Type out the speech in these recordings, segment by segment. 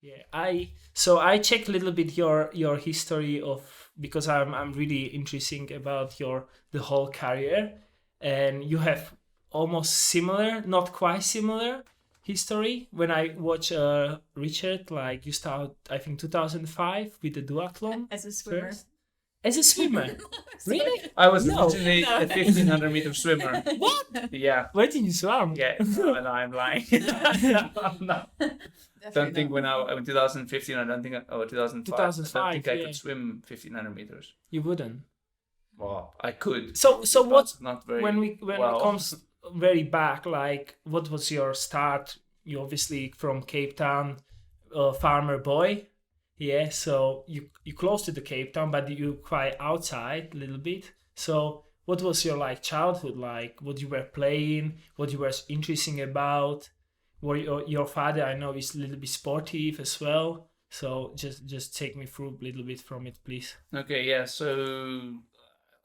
Yeah, I check a little bit your history of, because I'm really interested about the whole career, and you have almost similar, not quite similar history. When I watch Richard, like you start I think 2005 with the duathlon As a swimmer. first. As a swimmer, really? I was No. originally a 1500 meter swimmer. What? Yeah. Where did you swim? Yeah, no, I'm lying. No. Don't think when in 2015, I don't think, 2005, I don't think I could swim 1500 meters. You wouldn't. Well, I could. So what, not very when well. it comes very back, like what was your start? You obviously from Cape Town, farmer boy. Yeah, so you close to the Cape Town, but you quite outside a little bit. So what was your like childhood like? What you were playing? What you were interested about? Were your father, I know, is a little bit sportive as well. So just take me through a little bit from it, please. Okay, yeah. So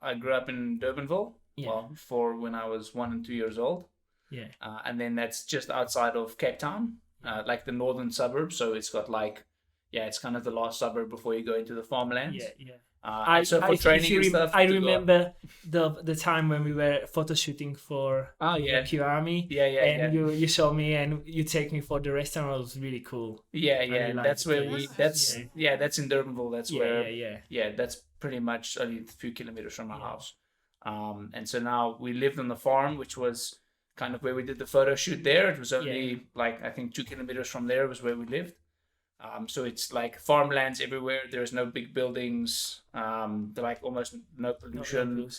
I grew up in Durbanville. Yeah. Well, for when I was 1 and 2 years old. Yeah. And then that's just outside of Cape Town, like the northern suburbs. So it's got like, yeah, it's kind of the last suburb before you go into the farmlands. Yeah, yeah. So for training and stuff. I remember the time when we were photo shooting for Kiwami. Yeah, and you show me and you take me for the restaurant. It was really cool. Yeah, really that's where that's in Durbanville. That's where that's pretty much only a few kilometers from my house. And so now we lived on the farm, which was kind of where we did the photo shoot there. It was only like I think 2 kilometers from there was where we lived. So it's like farmlands everywhere. There's no big buildings. Like almost no pollution,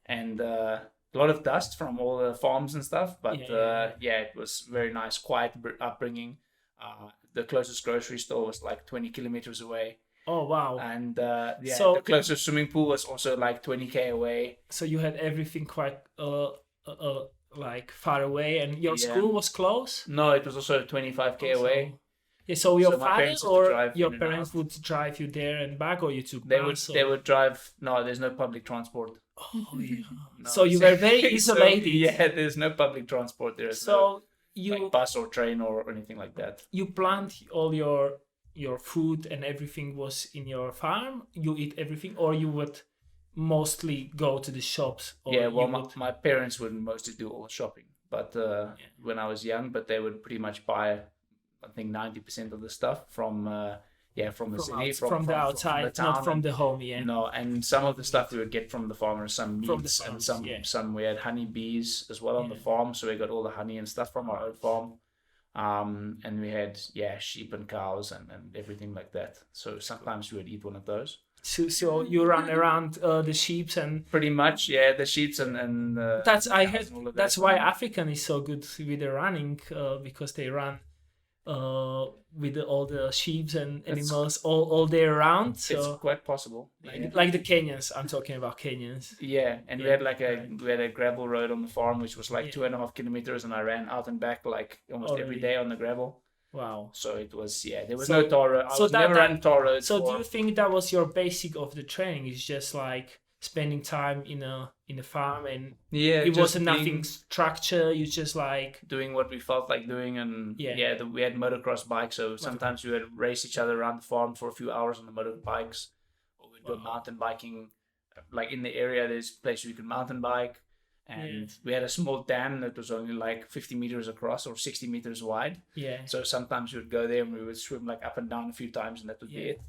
and a lot of dust from all the farms and stuff. But it was very nice, quiet upbringing. The closest grocery store was like 20 kilometers away. Oh wow! And so the closest swimming pool was also like 20k away. So you had everything quite like far away, and your school was close. No, it was also 25k away. Yeah, so your father or your parents would drive you there and back, or you took bus? They would drive. No, there's no public transport. Oh yeah. No, so you were very isolated. Yeah, there's no public transport there. So like bus or train or anything like that. You plant all your food and everything was in your farm. You eat everything, or you would mostly go to the shops. Or my parents would mostly do all the shopping, but when I was young, but they would pretty much buy, I think 90% of the stuff from the city, from the outside, from the town, not from the home. Yeah. No, and some of the stuff we would get from the farmers, some meats, and some we had honey bees as well on the farm, so we got all the honey and stuff from our own farm. And we had sheep and cows and everything like that. So sometimes we would eat one of those. So you run around the sheep and pretty much the sheep and that's I heard that's why African is so good with the running because they run with all the sheep and animals all day around. So it's quite possible. Like the Kenyans, I'm talking about Kenyans. Yeah, and we had a gravel road on the farm which was like 2.5 kilometers, and I ran out and back like almost every day on the gravel. Wow. So it was there was no tar road. I never ran tar roads. So do you think that was your basic of the training? It's just like spending time in a farm, and it wasn't nothing structure. You just like doing what we felt like doing, and we had motocross bikes, so sometimes we would race each other around the farm for a few hours on the motorbikes, or we'd go mountain biking. Like in the area, there's places you can mountain bike, and we had a small dam that was only like 50 meters across or 60 meters wide. Yeah. So sometimes we would go there and we would swim like up and down a few times, and that would be it.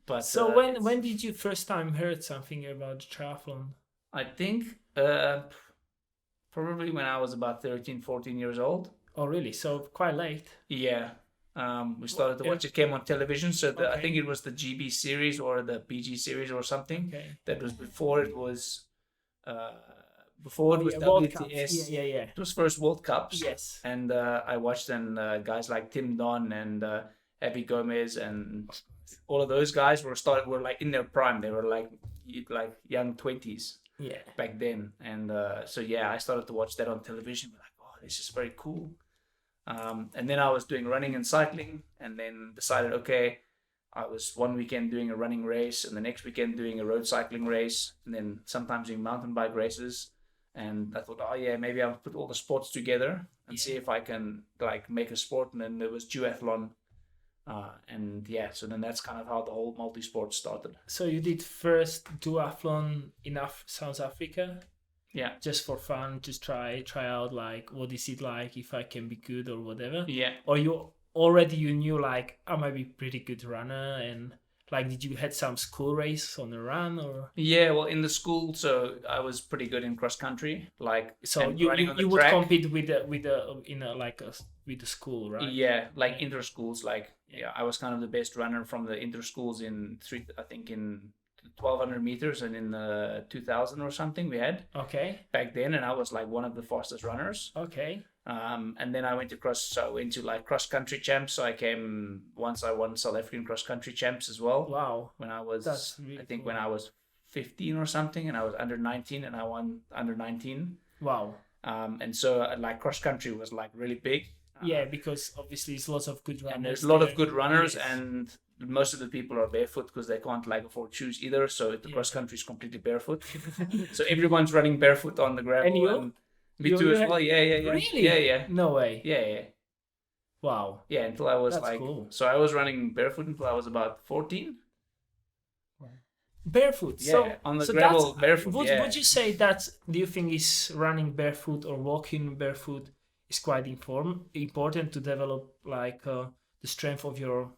But so when did you first time heard something about triathlon? I think probably when I was about 13, 14 years old. Oh, really? So quite late. Yeah. We started to watch. It came on television. So I think it was the GB series or the PG series or something. Okay. That was before it was WTS. Yeah. It was first World Cups. Yes. And I watched guys like Tim Don and Abby Gomez and all of those guys were like in their prime. They were like young 20s. Yeah. Back then, and I started to watch that on television. Like, oh, this is very cool. And then I was doing running and cycling, and then decided, okay, I was one weekend doing a running race, and the next weekend doing a road cycling race, and then sometimes doing mountain bike races. And I thought, maybe I'll put all the sports together and see if I can like make a sport. And then there was duathlon And yeah, so then that's kind of how the whole multisport started. So you did first duathlon in South Africa? Yeah. Just for fun, just try out like what is it like, if I can be good or whatever? Yeah. Or you knew like I might be pretty good runner, and like did you had some school race on the run or? Yeah, well in the school, so I was pretty good in cross country, like so you would track. compete with the with the school, right? Yeah, like inter schools, like yeah, I was kind of the best runner from the inter schools in 1200 meters and in 2000 or something we had back then, and I was like one of the fastest runners. And then I went to cross country champs, so I won South African cross country champs as well. Wow. When I was when I was 15 or something, and I was under 19 and I won under 19. Wow. And so like cross country was like really big. Yeah, because obviously it's lots of good runners. And there's a lot of good runners, and most of the people are barefoot because they can't like afford shoes either. So the cross country is completely barefoot. So everyone's running barefoot on the gravel. And you? Me too as well. Yeah. Really? Yeah. No way. Yeah. Wow. Yeah, until I was cool. So I was running barefoot until I was about 14. Barefoot. Yeah, so on the gravel barefoot. Would you say that, do you think is running barefoot or walking barefoot is quite important to develop like the strength of your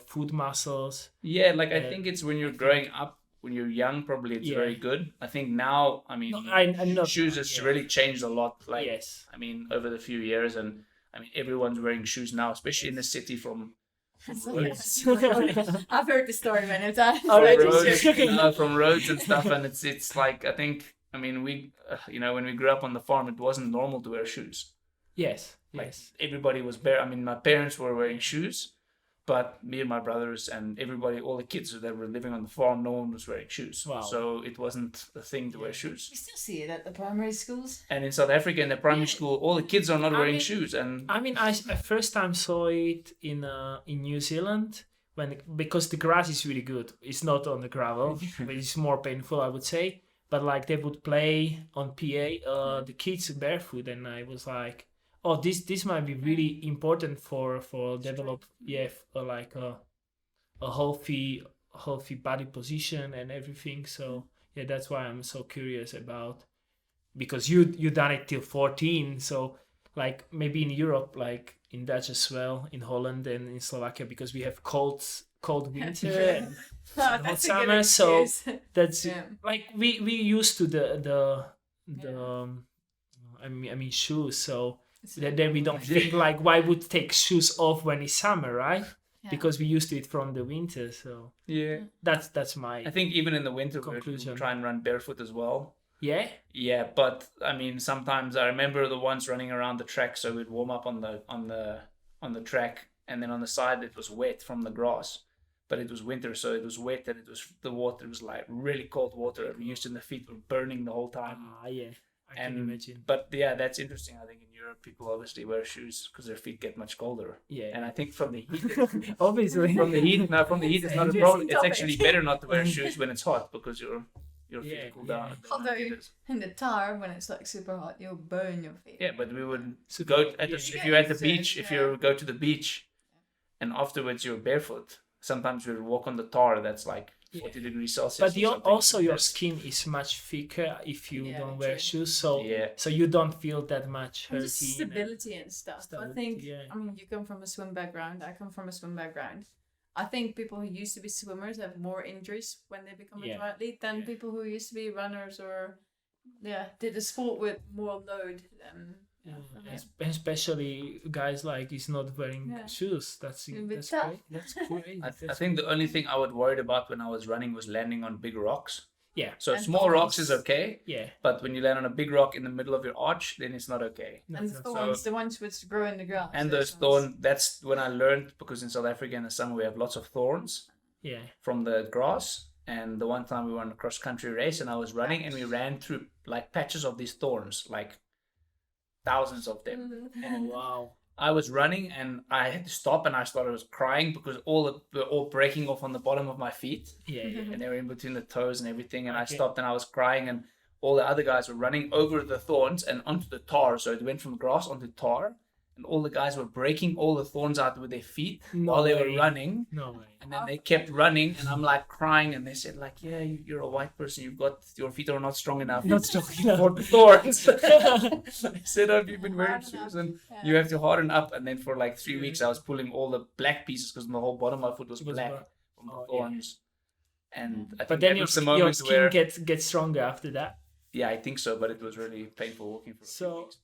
foot muscles? Yeah, like I think it's when you're growing up, when you're young, probably it's very good. I think now, I mean, shoes has really changed a lot. Like, I mean, over the few years, and I mean, everyone's wearing shoes now, especially in the city from roads. I've heard the story many times. From roads and stuff, and it's like, I think, I mean, we, when we grew up on the farm, it wasn't normal to wear shoes. Yes. Everybody was bare. I mean, my parents were wearing shoes, but me and my brothers and everybody, all the kids that were living on the farm, no one was wearing shoes. Wow. So it wasn't a thing to wear shoes. You still see it at the primary schools. And in South Africa, in the primary school, all the kids are not wearing shoes. And I mean, I first time saw it in New Zealand because the grass is really good. It's not on the gravel, but it's more painful, I would say. But like they would play on PA, the kids barefoot, and I was like, oh, this might be really important for develop like a healthy body position and everything. So yeah, that's why I'm so curious about, because you done it till 14. So like maybe in Europe, like in Dutch as well, in Holland and in Slovakia, because we have cold winter and hot summer. So that's like we used to the I mean shoes. So then we don't think like why would take shoes off when it's summer, right? Yeah. Because we used to it from the winter. So yeah, that's my. I think even in the winter conclusion. We try and run barefoot as well. Yeah. Yeah, but I mean sometimes I remember the ones running around the track. So we'd warm up on the track, and then on the side it was wet from the grass. But it was winter, so it was wet, and the water was like really cold water. We used, and the feet were burning the whole time. Yeah. I can imagine. But yeah, that's interesting. I think in Europe, people obviously wear shoes because their feet get much colder. Yeah. And I think from the heat, obviously from the heat it's not a problem. It's actually better not to wear shoes when it's hot because your feet cool down. Although in the tar, when it's like super hot, you'll burn your feet. Yeah, but we would go if you're at the beach. If you go to the beach, and afterwards you're barefoot. Sometimes we walk on the tar that's like 40 degrees Celsius. But your skin is much thicker if you don't wear shoes, so you don't feel that much hurting. Just stability and stuff. I think, I mean, you come from a swim background, I come from a swim background. I think people who used to be swimmers have more injuries when they become a triathlete than people who used to be runners or did a sport with more load than... Especially guys like he's not wearing shoes. That's great. That's great. I think the only thing I was worried about when I was running was landing on big rocks. Yeah. So and small rocks is okay. Yeah. But when you land on a big rock in the middle of your arch, then it's not okay. And the thorns, the ones which grow in the grass. And those thorns, that's when I learned, because in South Africa in the summer we have lots of thorns. Yeah. From the grass. And the one time we were on a cross country race and I was running and we ran through like patches of these thorns, like thousands of them. And wow. I was running and I had to stop and I started crying because they're all breaking off on the bottom of my feet. Yeah. And they were in between the toes and everything. And I stopped and I was crying and all the other guys were running over the thorns and onto the tar. So it went from grass onto tar. and all the guys were breaking all the thorns out with their feet while they were running. No way. And then they kept running, and I'm like crying, and they said like, yeah, you're a white person, your feet are not strong enough. Not strong enough. For the thorns. I said, have you been wearing shoes? And you have to harden up. And then for like 3 weeks, I was pulling all the black pieces because my whole bottom of my foot was black from the thorns. And I think but then your skin where gets stronger after that. Yeah, I think so, but it was really painful walking for a few weeks.